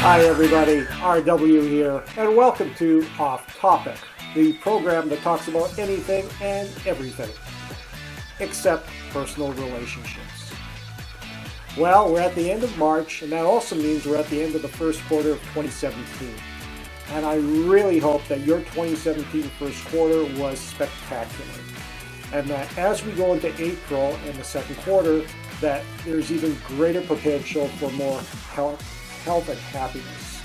Hi everybody, RW here, and welcome to Off Topic, the program that talks about anything and everything, except personal relationships. Well, we're at the end of March, and that also means we're at the end of the first quarter of 2017. And I really hope that your 2017 first quarter was spectacular, and that as we go into April and the second quarter, that there's even greater potential for more health and happiness.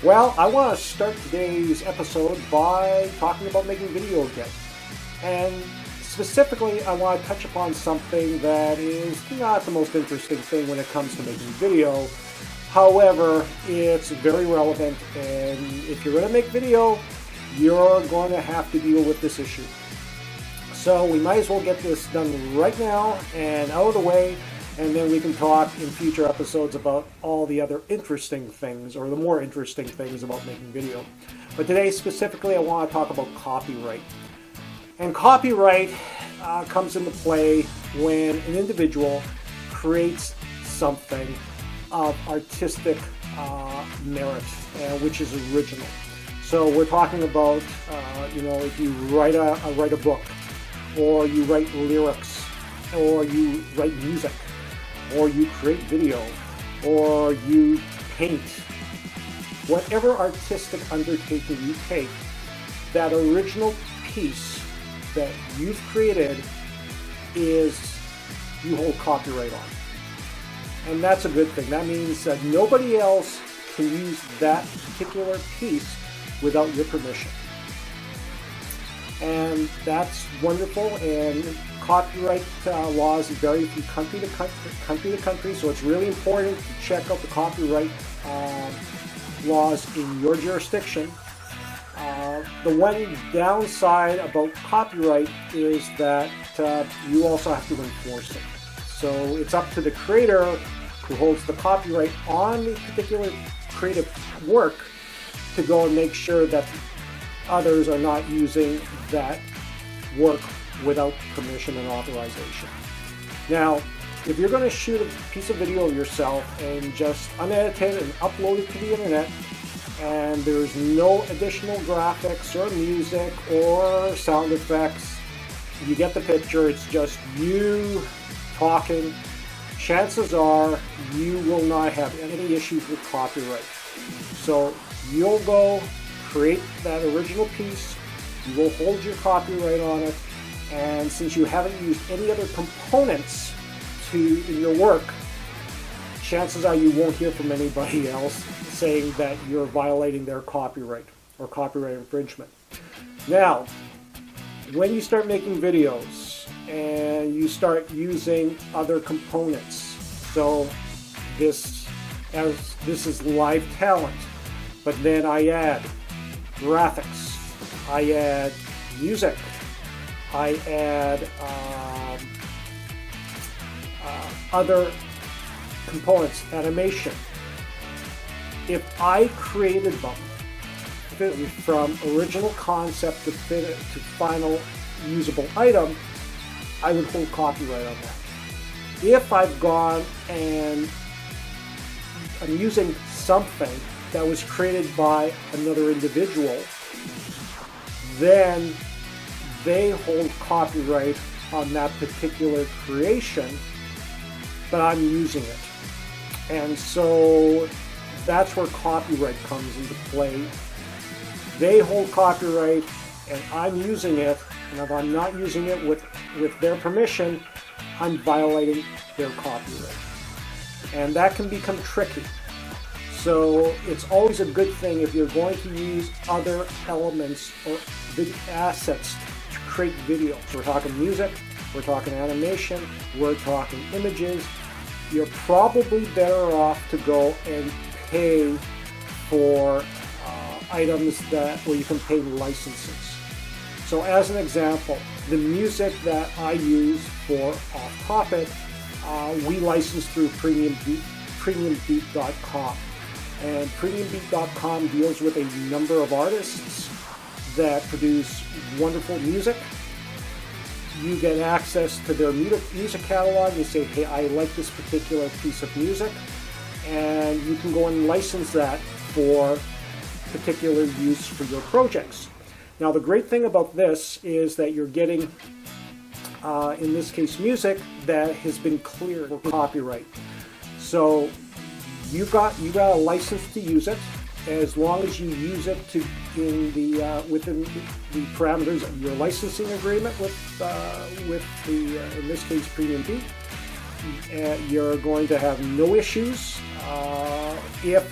Well, I want to start today's episode by talking about making video again. And specifically, I want to touch upon something that is not the most interesting thing when it comes to making video. However, it's very relevant, and if you're going to make video, you're going to have to deal with this issue. So we might as well get this done right now and out of the way, and then we can talk in future episodes about all the other interesting things, or the more interesting things about making video. But today specifically I want to talk about copyright. And copyright comes into play when an individual creates something of artistic merit, which is original. So we're talking about, if you write a book, or you write lyrics, or you write music, or you create video, or you paint. Whatever artistic undertaking you take, that original piece that you've created is you hold copyright on. And that's a good thing. That means that nobody else can use that particular piece without your permission. And that's wonderful, and copyright laws vary from country to country, so it's really important to check out the copyright laws in your jurisdiction. The one downside about copyright is that you also have to enforce it. So it's up to the creator who holds the copyright on the particular creative work to go and make sure that others are not using that work without permission and authorization. Now, if you're going to shoot a piece of video of yourself and just unedit it and upload it to the internet, and there's no additional graphics or music or sound effects, you get the picture, it's just you talking, chances are you will not have any issues with copyright. So you'll go create that original piece, you will hold your copyright on it, and since you haven't used any other components in your work, chances are you won't hear from anybody else saying that you're violating their copyright or copyright infringement. Now, when you start making videos and you start using other components, so this is live talent, but then I add graphics, I add music, I add other components, animation. If I created them from original concept to final usable item, I would hold copyright on that. If I've gone and I'm using something that was created by another individual, then they hold copyright on that particular creation, but I'm using it. And so that's where copyright comes into play. They hold copyright and I'm using it, and if I'm not using it with their permission, I'm violating their copyright. And that can become tricky. So it's always a good thing if you're going to use other elements or assets to create video. We're talking music, we're talking animation, we're talking images. You're probably better off to go and pay for items where you can pay licenses. So as an example, the music that I use for OFFtopic, we license through premiumbeat.com. And premiumbeat.com deals with a number of artists that produce wonderful music. You get access to their music catalog. You say, hey, I like this particular piece of music, and you can go and license that for particular use for your projects. Now, the great thing about this is that you're getting, in this case, music that has been cleared for copyright. So you got a license to use it, as long as you use it within the parameters of your licensing agreement with in this case, Premium Beat. You're going to have no issues. If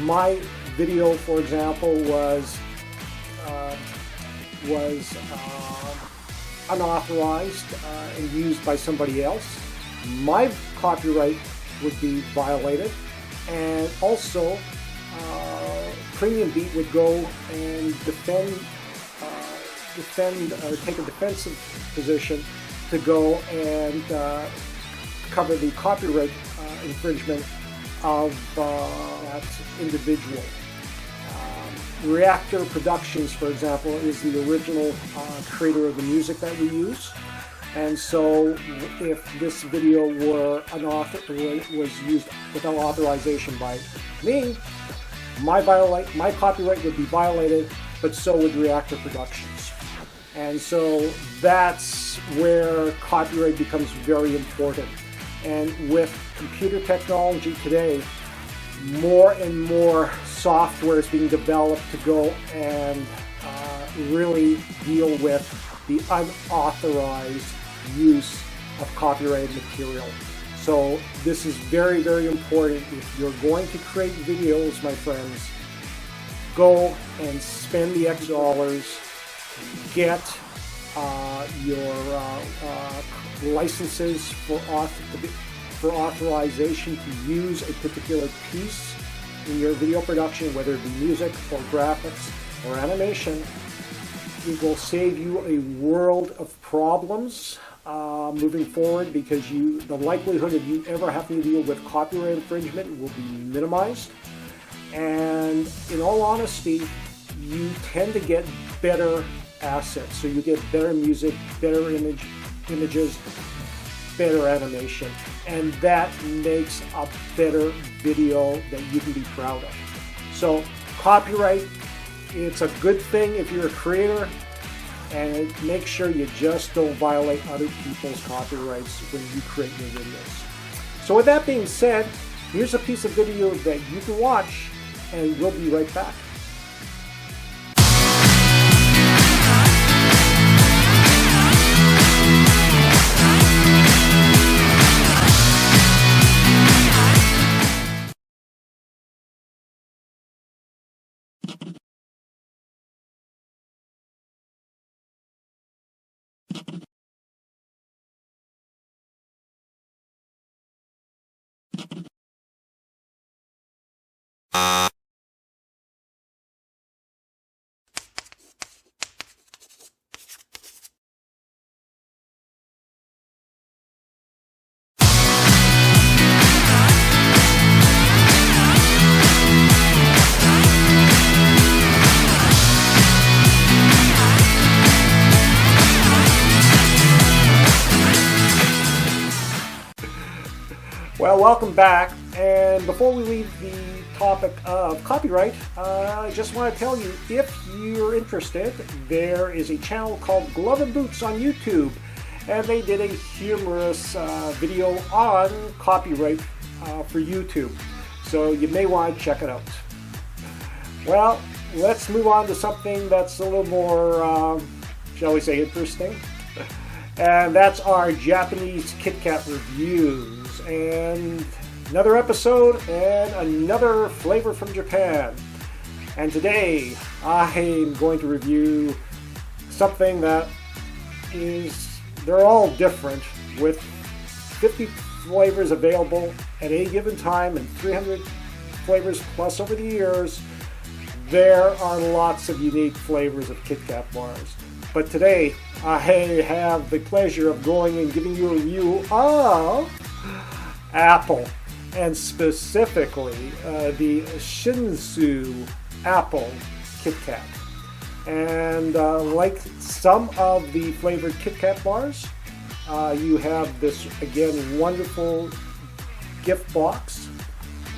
my video, for example, was unauthorized and used by somebody else, my copyright would be violated, and also Premium Beat would go and defend or take a defensive position to go and cover the copyright infringement of that individual. Reactor Productions, for example, is the original creator of the music that we use. And so if this video was used without authorization by me, my copyright would be violated, but so would Reactor Productions. And so that's where copyright becomes very important. And with computer technology today, more and more software is being developed to go and really deal with the unauthorized use of copyrighted material. So this is very, very important. If you're going to create videos, my friends, go and spend the X dollars, get your licenses for authorization to use a particular piece in your video production, whether it be music or graphics or animation. It will save you a world of problems moving forward, because the likelihood of you ever having to deal with copyright infringement will be minimized. And in all honesty, you tend to get better assets. So you get better music, better images, better animation, and that makes a better video that you can be proud of. So copyright, it's a good thing if you're a creator, and make sure you just don't violate other people's copyrights when you create your videos. So with that being said, here's a piece of video that you can watch, and we'll be right back. Well, welcome back, and before we leave the topic of copyright, I just want to tell you, if you're interested, there is a channel called Glove and Boots on YouTube, and they did a humorous video on copyright for YouTube. So you may want to check it out. Well, let's move on to something that's a little more, shall we say, interesting. And that's our Japanese Kit Kat reviews. And another episode and another flavor from Japan. And today I'm going to review something that they're all different, with 50 flavors available at any given time and 300 flavors plus over the years. There are lots of unique flavors of Kit Kat bars. But today I have the pleasure of going and giving you a review of Apple, and specifically the Shinsu Apple Kit Kat. And like some of the flavored Kit Kat bars, you have this, again, wonderful gift box.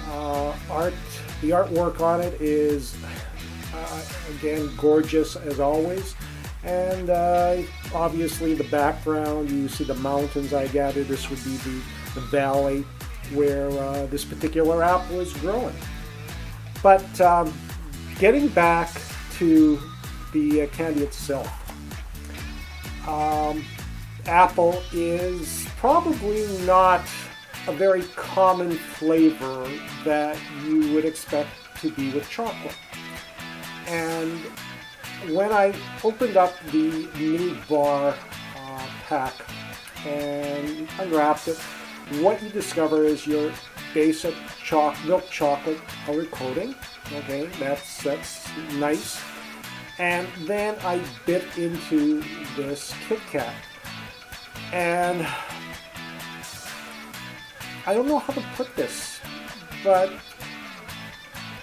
The artwork on it is, again, gorgeous as always. And obviously the background, you see the mountains. I gather this would be the valley where this particular apple is growing. But getting back to the candy itself, apple is probably not a very common flavor that you would expect to be with chocolate. And when I opened up the mini bar pack and unwrapped it, what you discover is your basic milk chocolate color coating. Okay, that's nice. And then I bit into this Kit Kat, and I don't know how to put this, but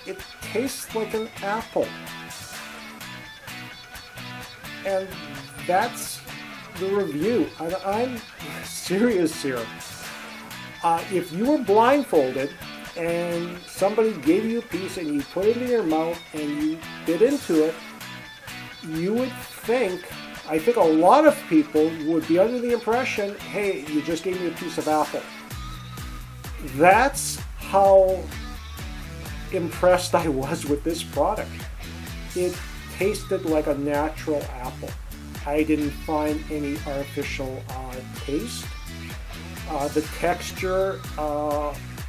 it tastes like an apple. And that's the review. I'm serious here. If you were blindfolded and somebody gave you a piece and you put it in your mouth and you bit into it, you would I think a lot of people would be under the impression, hey, you just gave me a piece of apple. That's how impressed I was with this product. It tasted like a natural apple. I didn't find any artificial taste. The texture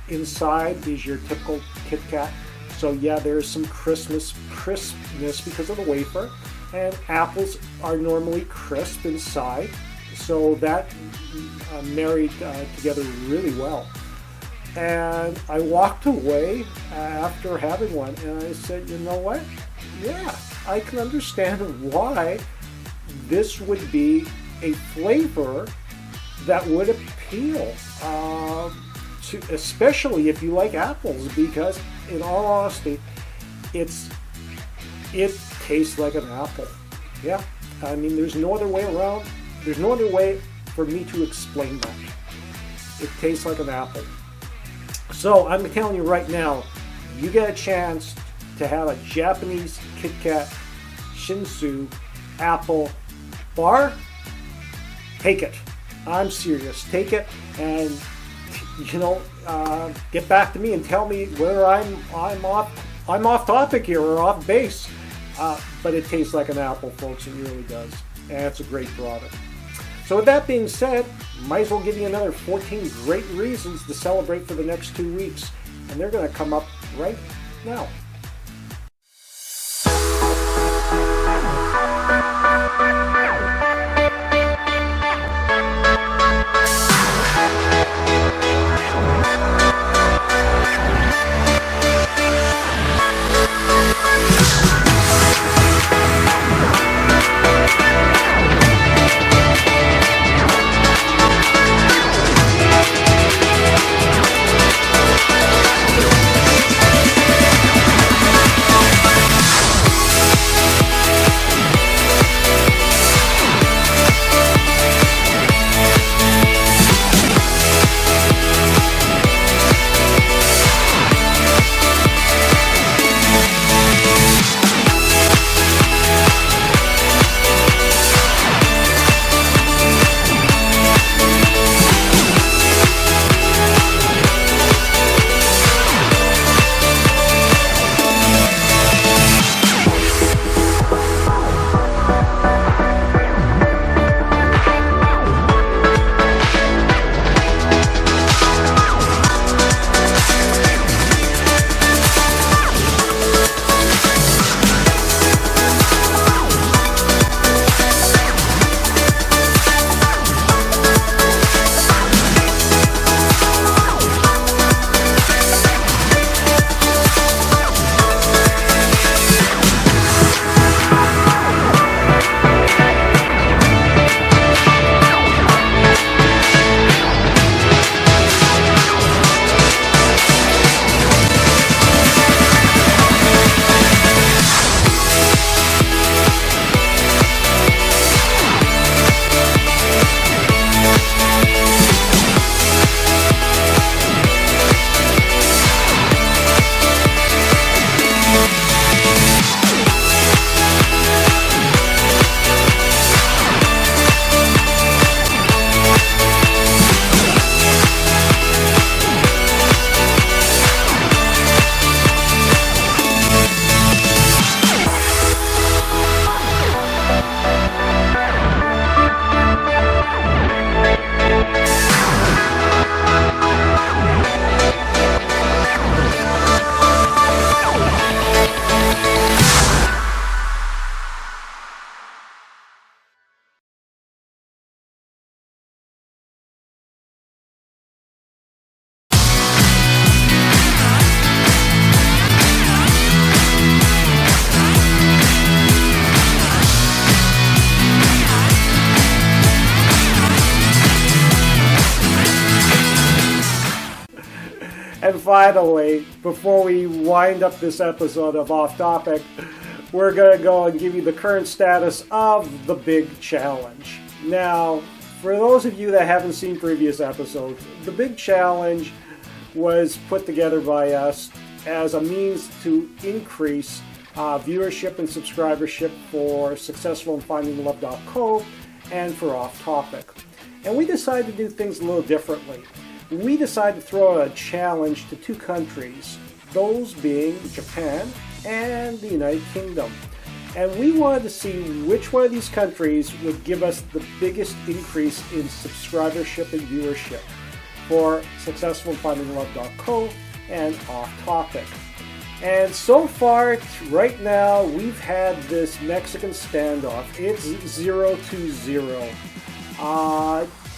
inside is your typical Kit Kat. So yeah, there's some crispness because of the wafer. And apples are normally crisp inside. So that married together really well. And I walked away after having one and I said, you know what? Yeah, I can understand why this would be a flavor that would appeal to, especially if you like apples, because in all honesty, it tastes like an apple. Yeah, I mean, there's no other way around. There's no other way for me to explain that. It tastes like an apple. So I'm telling you right now, you get a chance to have a Japanese Kit Kat Shinsu Apple bar, take it. I'm serious. Take it, and get back to me and tell me whether I'm off topic here or off base. But it tastes like an apple, folks. It really does, and it's a great product. So with that being said, might as well give you another 14 great reasons to celebrate for the next 2 weeks, and they're going to come up right now. by the way, before we wind up this episode of Off Topic, we're going to go and give you the current status of the big challenge. Now, for those of you that haven't seen previous episodes, the big challenge was put together by us as a means to increase viewership and subscribership for Successful in Finding Love.co and for OFFtopic. And we decided to do things a little differently. We decided to throw out a challenge to two countries, those being Japan and the United Kingdom. And we wanted to see which one of these countries would give us the biggest increase in subscribership and viewership for Successful in Finding Love.co and OFFtopic. And so far, right now, we've had this Mexican standoff. It's 0-0.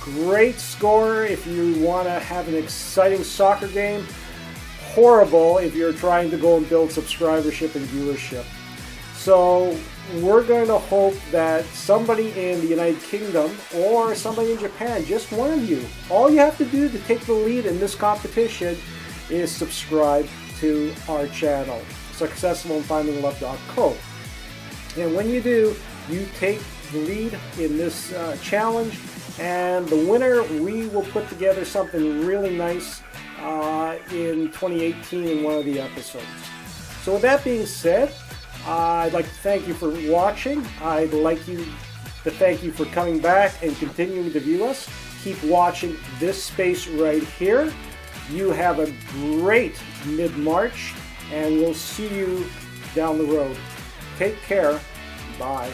Great score if you want to have an exciting soccer game. Horrible if you're trying to go and build subscribership and viewership. So we're going to hope that somebody in the United Kingdom or somebody in Japan, just one of you, all you have to do to take the lead in this competition is subscribe to our channel, Successful in Finding Love.co. And when you do, you take the lead in this challenge, and the winner, we will put together something really nice in 2018 in one of the episodes. So with that being said, I'd like to thank you for watching. I'd like to thank you for coming back and continuing to view us. Keep watching this space right here. You have a great mid-March, and we'll see you down the road. Take care. Bye.